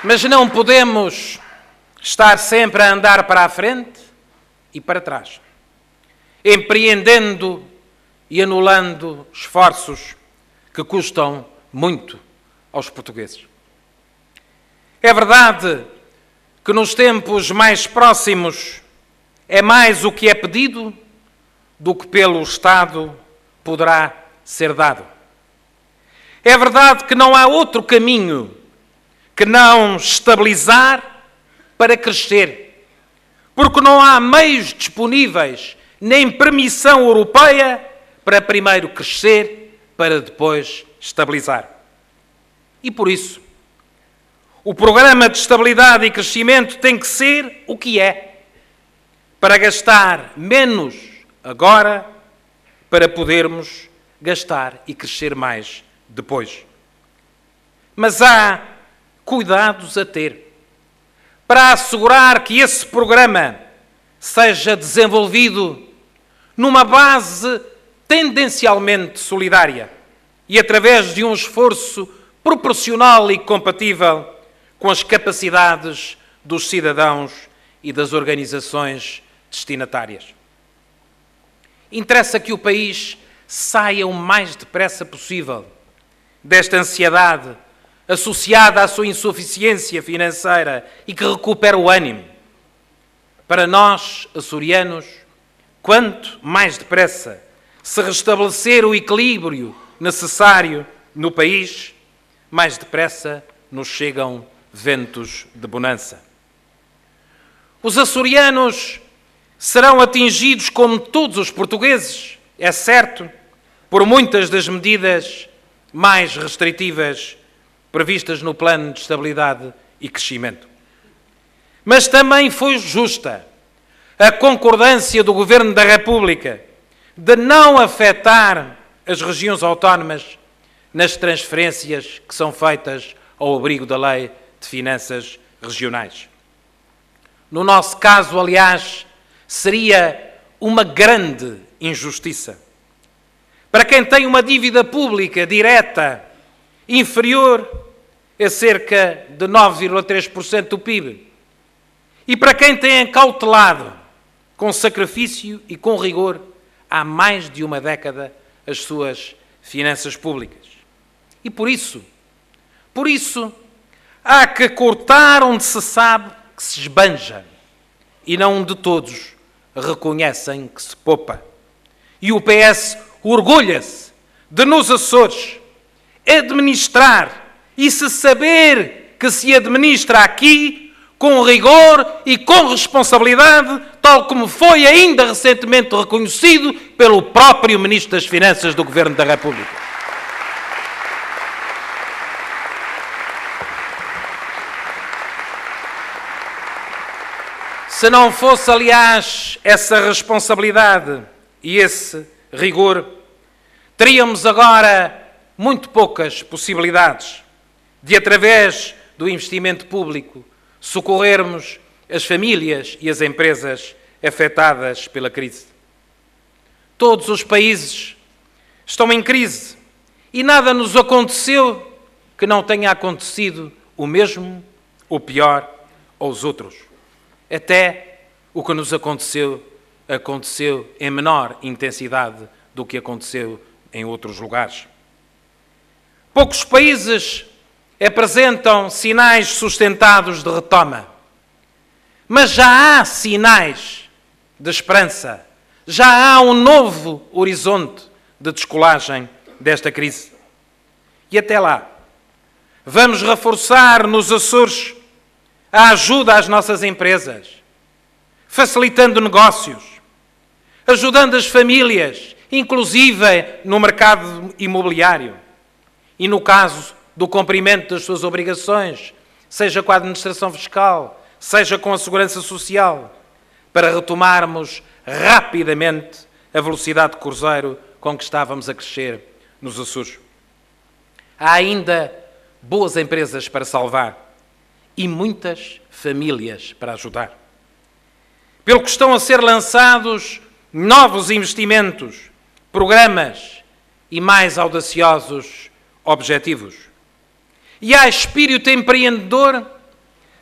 Mas não podemos estar sempre a andar para a frente e para trás, empreendendo e anulando esforços que custam muito aos portugueses. É verdade que nos tempos mais próximos é mais o que é pedido do que pelo Estado poderá ser dado. É verdade que não há outro caminho que não estabilizar para crescer, porque não há meios disponíveis nem permissão europeia para primeiro crescer, para depois estabilizar. E por isso, o programa de estabilidade e crescimento tem que ser o que é, para gastar menos agora, para podermos gastar e crescer mais depois. Mas há cuidados a ter para assegurar que esse programa seja desenvolvido numa base tendencialmente solidária e através de um esforço proporcional e compatível com as capacidades dos cidadãos e das organizações destinatárias. Interessa que o país saia o mais depressa possível desta ansiedade associada à sua insuficiência financeira e que recupere o ânimo. Para nós, açorianos, quanto mais depressa se restabelecer o equilíbrio necessário no país, mais depressa nos chegam ventos de bonança. Os açorianos serão atingidos, como todos os portugueses, é certo, por muitas das medidas mais restritivas previstas no Plano de Estabilidade e Crescimento. Mas também foi justa a concordância do Governo da República de não afetar as regiões autónomas nas transferências que são feitas ao abrigo da Lei de Finanças Regionais. No nosso caso, aliás, seria uma grande injustiça. Para quem tem uma dívida pública direta inferior a cerca de 9,3% do PIB, e para quem tem acautelado, com sacrifício e com rigor, há mais de uma década, as suas finanças públicas. E por isso, há que cortar onde se sabe que se esbanja e não onde todos reconhecem que se poupa. E o PS orgulha-se de, nos Açores, administrar e se saber que se administra aqui com rigor e com responsabilidade, tal como foi ainda recentemente reconhecido pelo próprio Ministro das Finanças do Governo da República. Se não fosse, aliás, essa responsabilidade e esse rigor, teríamos agora muito poucas possibilidades de, através do investimento público, socorrermos as famílias e as empresas afetadas pela crise. Todos os países estão em crise e nada nos aconteceu que não tenha acontecido o mesmo, ou pior, aos outros. Até o que nos aconteceu em menor intensidade do que aconteceu em outros lugares. Poucos países apresentam sinais sustentados de retoma, mas já há sinais de esperança, já há um novo horizonte de descolagem desta crise. E até lá, vamos reforçar nos Açores a ajuda às nossas empresas, facilitando negócios, ajudando as famílias, inclusive no mercado imobiliário e no caso do cumprimento das suas obrigações, seja com a administração fiscal, seja com a segurança social, para retomarmos rapidamente a velocidade de cruzeiro com que estávamos a crescer nos Açores. Há ainda boas empresas para salvar e muitas famílias para ajudar. Pelo que estão a ser lançados novos investimentos, programas e mais audaciosos objetivos. E há espírito empreendedor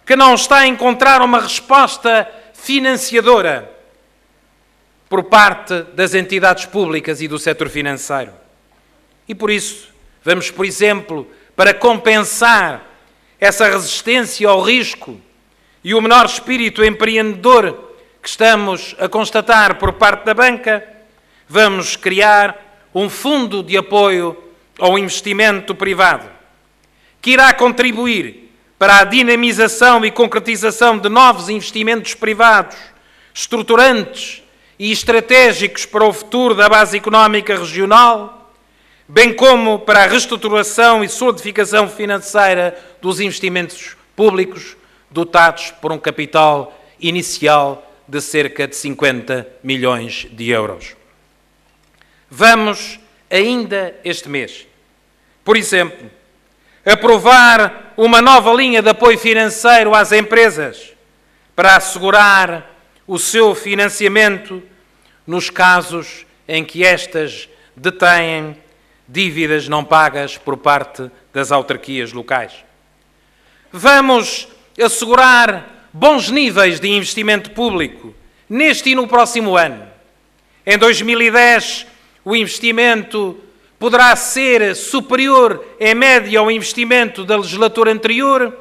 que não está a encontrar uma resposta financiadora por parte das entidades públicas e do setor financeiro. E por isso, vamos, por exemplo, para compensar essa resistência ao risco e o menor espírito empreendedor que estamos a constatar por parte da banca, vamos criar um fundo de apoio ao investimento privado, que irá contribuir para a dinamização e concretização de novos investimentos privados, estruturantes e estratégicos para o futuro da base económica regional, bem como para a reestruturação e solidificação financeira dos investimentos públicos, dotados por um capital inicial de cerca de 50 milhões de euros. Vamos, ainda este mês, por exemplo, aprovar uma nova linha de apoio financeiro às empresas para assegurar o seu financiamento nos casos em que estas detêm dívidas não pagas por parte das autarquias locais. Vamos assegurar bons níveis de investimento público neste e no próximo ano. Em 2010, o investimento poderá ser superior, em média, ao investimento da legislatura anterior,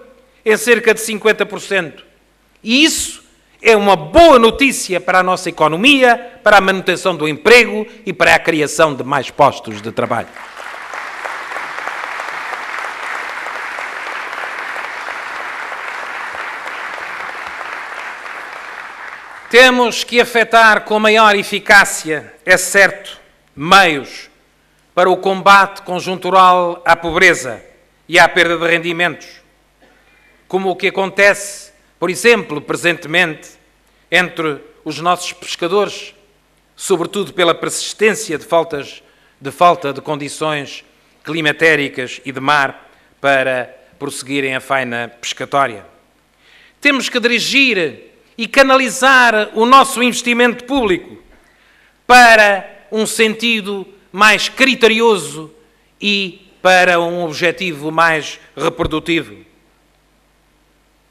em cerca de 50%. E isso é uma boa notícia para a nossa economia, para a manutenção do emprego e para a criação de mais postos de trabalho. Temos que afetar com maior eficácia, é certo, meios para o combate conjuntural à pobreza e à perda de rendimentos, como o que acontece, por exemplo, presentemente, entre os nossos pescadores, sobretudo pela persistência de falta de condições climatéricas e de mar para prosseguirem a faina pescatória. Temos que dirigir e canalizar o nosso investimento público para um sentido mais criterioso e para um objetivo mais reprodutivo,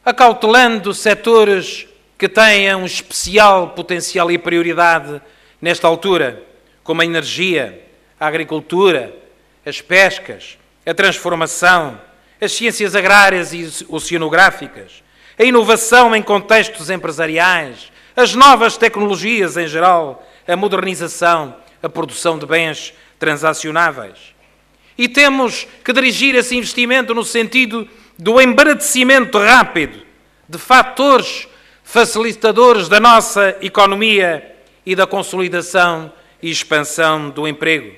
acautelando setores que tenham especial potencial e prioridade nesta altura, como a energia, a agricultura, as pescas, a transformação, as ciências agrárias e oceanográficas, a inovação em contextos empresariais, as novas tecnologias em geral, a modernização, a produção de bens transacionáveis. E temos que dirigir esse investimento no sentido do embaraçamento rápido de fatores facilitadores da nossa economia e da consolidação e expansão do emprego,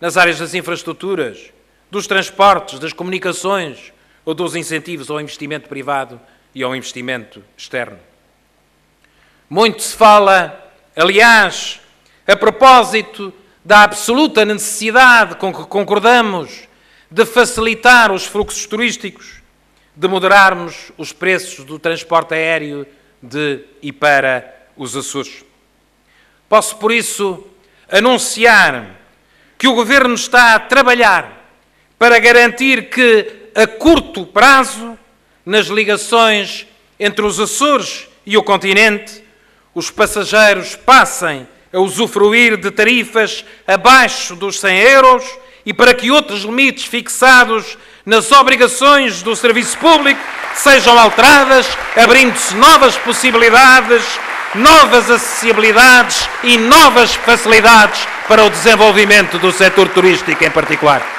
nas áreas das infraestruturas, dos transportes, das comunicações ou dos incentivos ao investimento privado e ao investimento externo. Muito se fala, aliás, a propósito da absoluta necessidade com que concordamos de facilitar os fluxos turísticos, de moderarmos os preços do transporte aéreo de e para os Açores. Posso, por isso, anunciar que o Governo está a trabalhar para garantir que, a curto prazo, nas ligações entre os Açores e o continente, os passageiros passem a usufruir de tarifas abaixo dos 100 euros e para que outros limites fixados nas obrigações do serviço público sejam alteradas, abrindo-se novas possibilidades, novas acessibilidades e novas facilidades para o desenvolvimento do setor turístico em particular.